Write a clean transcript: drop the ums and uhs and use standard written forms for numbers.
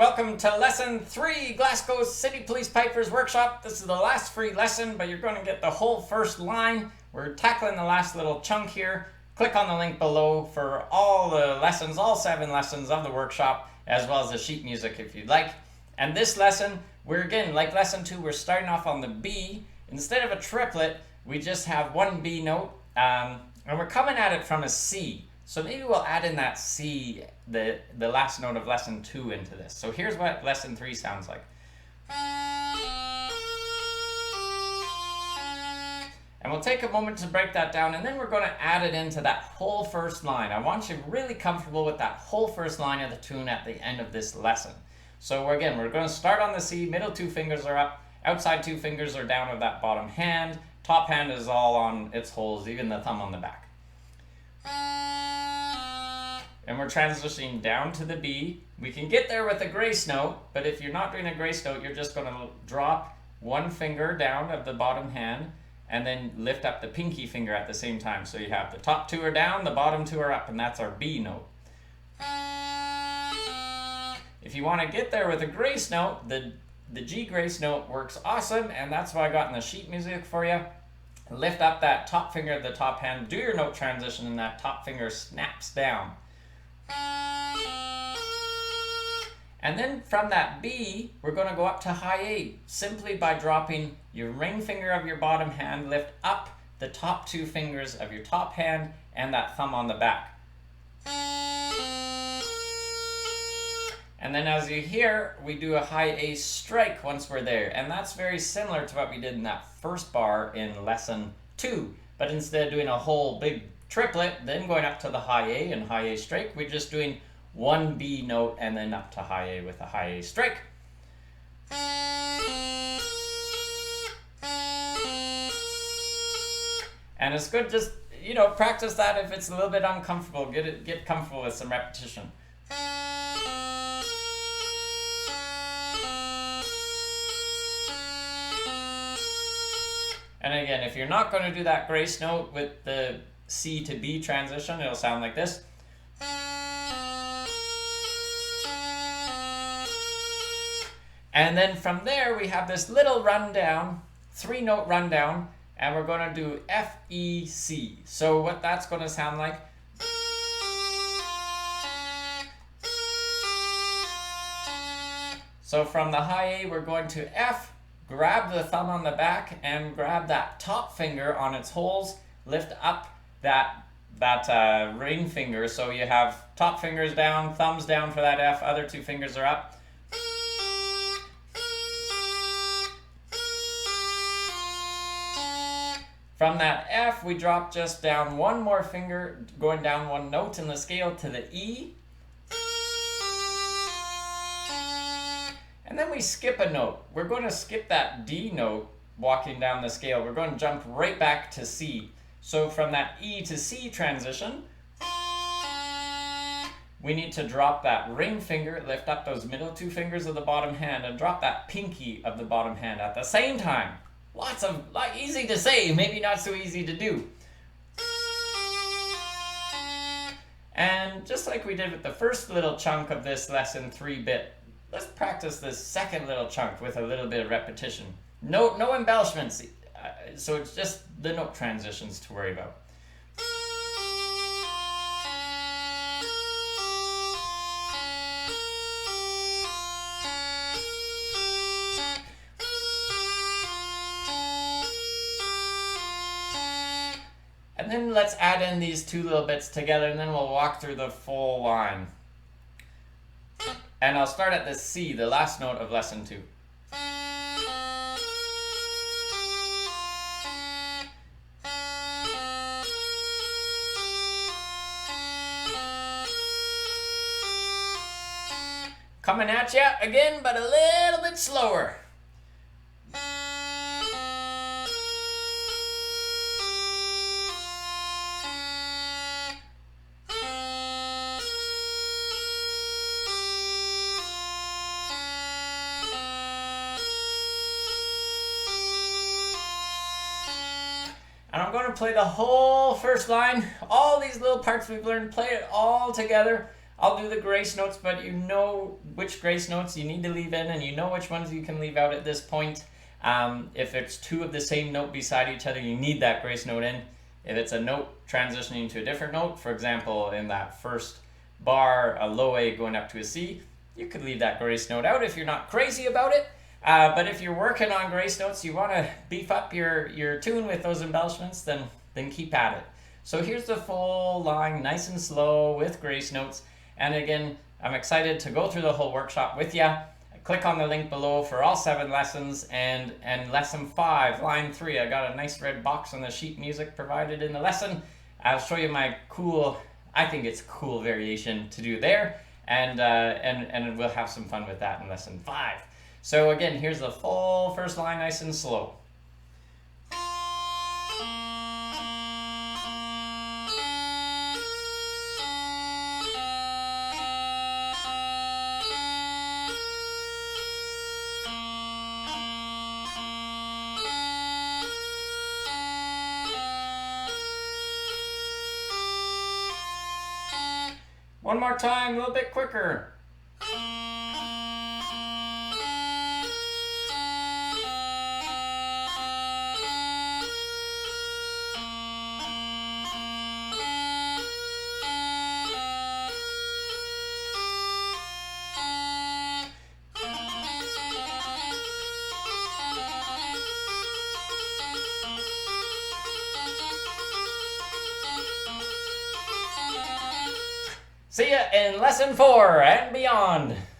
Welcome to Lesson 3, Glasgow City Police Pipers Workshop. This is the last free lesson, but you're going to get the whole first line. We're tackling the last little chunk here. Click on the link below for all the lessons, all 7 lessons of the workshop, as well as the sheet music if you'd like. And this lesson, we're again, like lesson 2, we're starting off on the B. Instead of a triplet, we just have one B note, and we're coming at it from a C. So maybe we'll add in that C, the last note of lesson 2 into this. So here's what lesson 3 sounds like. And we'll take a moment to break that down, and then we're going to add it into that whole first line. I want you really comfortable with that whole first line of the tune at the end of this lesson. So again, we're going to start on the C, middle 2 fingers are up, outside 2 fingers are down of that bottom hand, top hand is all on its holes, even the thumb on the back. And we're transitioning down to the B. We can get there with a grace note, but if you're not doing a grace note, you're just going to drop one finger down of the bottom hand and then lift up the pinky finger at the same time. So you have the top 2 are down, the bottom 2 are up, and that's our B note. If you want to get there with a grace note, the G grace note works awesome, and that's what I got in the sheet music for you. Lift up that top finger of the top hand, do your note transition, and that top finger snaps down. And then from that B, we're going to go up to high A, simply by dropping your ring finger of your bottom hand, lift up the top 2 fingers of your top hand, and that thumb on the back. And then as you hear, we do a high A strike once we're there. And that's very similar to what we did in that first bar in lesson 2. But instead of doing a whole big triplet, then going up to the high A and high A strike, we're just doing one B note and then up to high A with a high A strike. And it's good just, practice that if it's a little bit uncomfortable. Get comfortable with some repetition. And again, if you're not going to do that grace note with the C to B transition, it'll sound like this. And then from there, we have this little rundown, 3-note rundown, and we're going to do F, E, C. So what that's going to sound like. So from the high A, we're going to F, grab the thumb on the back, and grab that top finger on its holes, lift up that ring finger. So you have top fingers down, thumbs down for that F, other 2 fingers are up. From that F, we drop just down one more finger, going down 1 note in the scale to the E. And then we skip a note. We're going to skip that D note walking down the scale. We're going to jump right back to C. So from that E to C transition, we need to drop that ring finger, lift up those middle 2 fingers of the bottom hand, and drop that pinky of the bottom hand at the same time. Easy to say, maybe not so easy to do. And just like we did with the first little chunk of this lesson 3-bit, let's practice this second little chunk with a little bit of repetition. No embellishments, so it's just the note transitions to worry about. And then let's add in these 2 little bits together, and then we'll walk through the full line. And I'll start at the C, the last note of lesson 2. Coming at you again, but a little bit slower. And I'm going to play the whole first line, all these little parts we've learned, play it all together. I'll do the grace notes, but you know which grace notes you need to leave in, and you know which ones you can leave out at this point. If it's two of the same note beside each other, you need that grace note in. If it's a note transitioning to a different note, for example, in that first bar, a low A going up to a C, you could leave that grace note out if you're not crazy about it. But if you're working on grace notes, you want to beef up your tune with those embellishments, then keep at it. So here's the full line, nice and slow with grace notes. And again, I'm excited to go through the whole workshop with you. Click on the link below for all 7 lessons, and lesson 5, line 3. I got a nice red box on the sheet music provided in the lesson. I'll show you my cool, I think it's cool variation to do there, and we'll have some fun with that in lesson 5. So again, here's the full first line, nice and slow. One more time, a little bit quicker. See ya in lesson 4 and beyond.